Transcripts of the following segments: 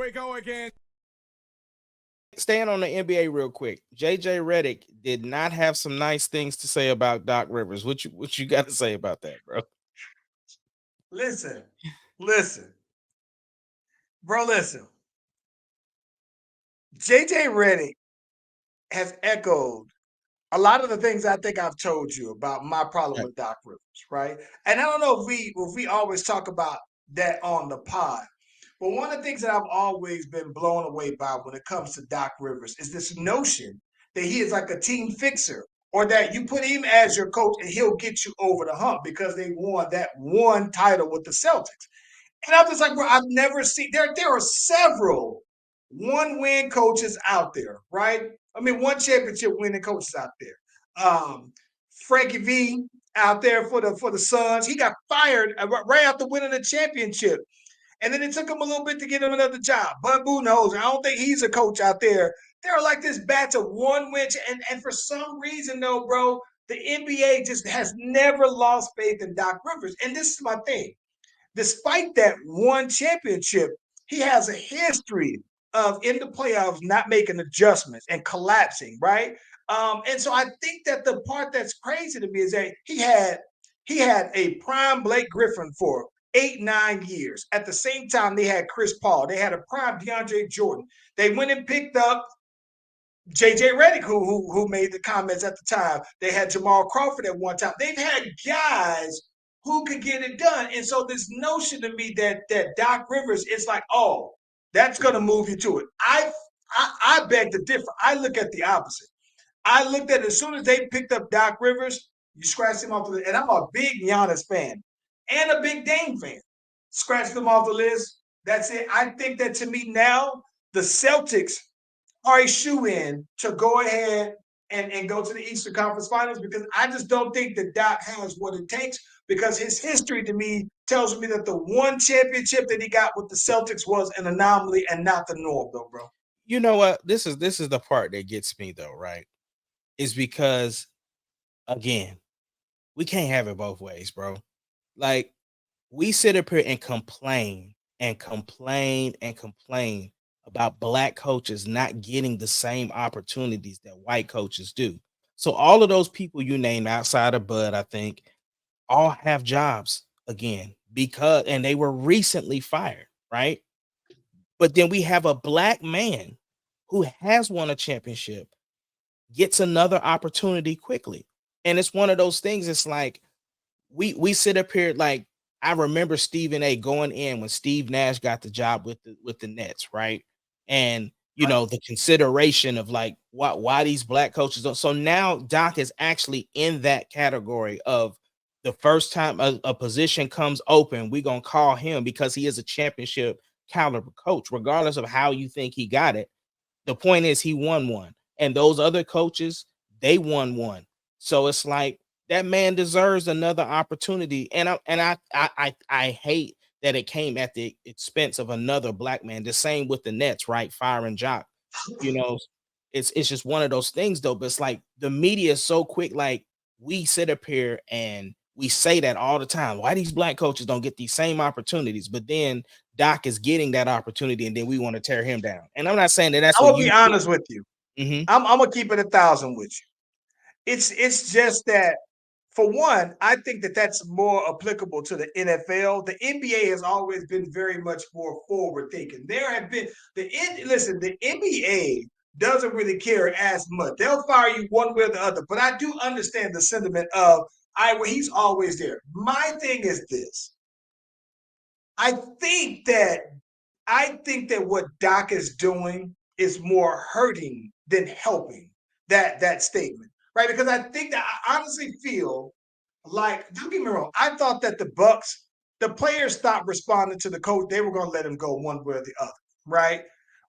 we go again. Staying on the NBA real quick, JJ Redick did not have some nice things to say about Doc Rivers. What you got to say about that, bro? Listen, listen, bro, listen. JJ Redick has echoed a lot of the things I think I've told you about my problem Right. with Doc Rivers, right? And I don't know if we always talk about that on the pod, but one of the things that I've always been blown away by when it comes to Doc Rivers is this notion that he is like a team fixer, or that you put him as your coach and he'll get you over the hump because they won that one title with the Celtics. And I'm just like, bro, I've never seen there are several one-win coaches out there, right? I mean, one championship winning coaches out there. Frankie V out there for the Suns. He got fired right after winning the championship. And then it took him a little bit to get him another job. Bud Budenholzer, I don't think he's a coach out there. They're like this batch of one win. And for some reason, though, bro, the NBA just has never lost faith in Doc Rivers. And this is my thing. Despite that one championship, he has a history of in the playoffs not making adjustments and collapsing, right? And so I think that the part that's crazy to me is that he had a prime Blake Griffin for 8, 9 years. At the same time, they had Chris Paul. They had a prime DeAndre Jordan. They went and picked up JJ Redick, who made the comments at the time. They had Jamal Crawford at one time. They've had guys who could get it done. And so this notion to me that Doc Rivers, it's like, oh, that's gonna move you to it. I beg to differ. I look at the opposite. I looked at it as soon as they picked up Doc Rivers, you scratched him off the list. And I'm a big Giannis fan and a big Dame fan. Scratched them off the list. That's it. I think that to me now, the Celtics are a shoe in to go ahead and go to the Eastern Conference Finals, because I just don't think that Doc has what it takes, because his history to me tells me that the one championship that he got with the Celtics was an anomaly and not the norm, though, bro. You know what? This is the part that gets me though, right? Is because again, we can't have it both ways, bro. Like we sit up here and complain and complain and complain about black coaches not getting the same opportunities that white coaches do. So all of those people you named outside of Bud, I think, all have jobs again because and they were recently fired, right? But then we have a black man who has won a championship gets another opportunity quickly. And it's one of those things. It's like we sit up here like I remember Stephen A going in when Steve Nash got the job with the Nets, right? And you Right. know the consideration of like why these black coaches don't. So now Doc is actually in that category of the first time a position comes open, we're gonna call him because he is a championship caliber coach, regardless of how you think he got it. The point is he won one, and those other coaches they won one. So it's like that man deserves another opportunity, and I hate that it came at the expense of another black man. The same with the Nets, right? Firing Jock, you know, it's just one of those things though. But it's like the media is so quick. Like we sit up here and we say that all the time. Why these black coaches don't get these same opportunities? But then Doc is getting that opportunity, and then we want to tear him down. And I'm not saying that that's I'm what gonna you be do. honest with you. Mhm. I'm gonna keep it 1,000 with you. It's just that, for one, I think that that's more applicable to the NFL. The NBA has always been very much more forward thinking. There have been listen, the NBA doesn't really care as much. They'll fire you one way or the other. But I do understand the sentiment of well, he's always there. My thing is this. I think that I think that what Doc is doing is more hurting than helping that statement, right? Because I think that I honestly feel like, don't get me wrong, I thought that the players stopped responding to the coach. They were going to let him go one way or the other, right?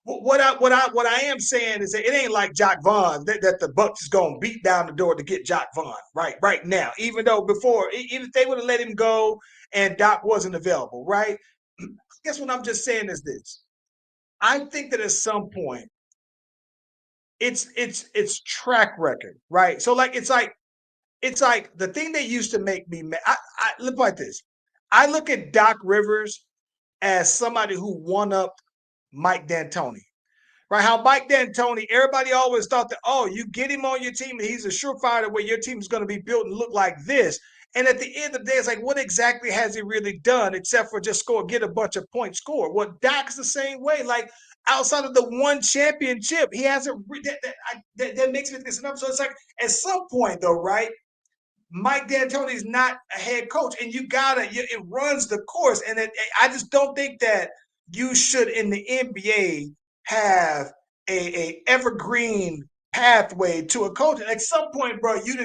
What I am saying is that it ain't like Jock Vaughn that the Bucks is going to beat down the door to get Jock Vaughn right now. Even though before, even if they would have let him go and Doc wasn't available, right? I guess what I'm just saying is this. I think that at some point, it's track record, right? So like it's like the thing that used to make me mad. I look like this. I look at Doc Rivers as somebody who won up Mike D'Antoni. Right? How Mike D'Antoni, everybody always thought that, oh, you get him on your team and he's a surefire where your team is going to be built and look like this. And at the end of the day, it's like, what exactly has he really done except for just get a bunch of points scored? Well, Doc's the same way. Like, outside of the one championship, he hasn't. That makes me think enough. So it's like, at some point, though, right? Mike D'Antoni is not a head coach, and it runs the course. And I just don't think that you should in the NBA have a evergreen pathway to a coach. At some point, bro, you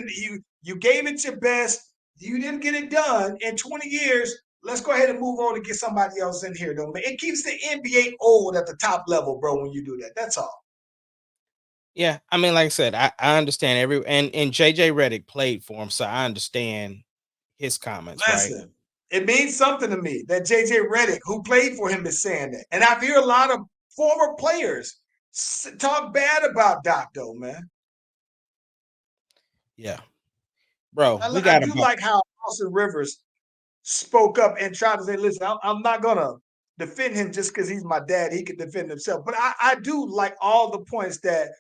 gave it your best. You didn't get it done in 20 years. Let's go ahead and move on and get somebody else in here, though, man. It keeps the NBA old at the top level, bro, when you do that. That's all. Yeah, I mean, like I said, I understand and JJ Redick played for him, so I understand his comments, right? Listen, it means something to me that JJ Redick, who played for him, is saying that. And I hear a lot of former players talk bad about Doc, though, man. Yeah, bro, I do like how Austin Rivers spoke up and tried to say, listen, I'm not going to defend him just because he's my dad. He can defend himself. But I do like all the points that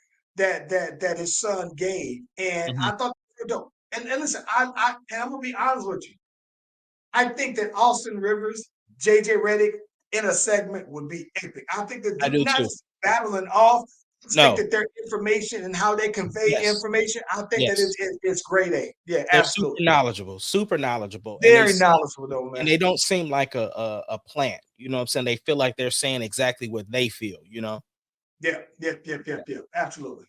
his son gave. And I thought they were dope. And listen, I'm going to be honest with you. I think that Austin Rivers, JJ Redick in a segment would be epic. I think that I do not too. just battling off. I think No, that their information and how they convey yes, information, I think that yes, it's grade A. Yeah, they're absolutely. super knowledgeable, Very knowledgeable though, and man. they don't seem like a plant. You know what I'm saying? They feel like they're saying exactly what they feel. You know? Yeah, absolutely.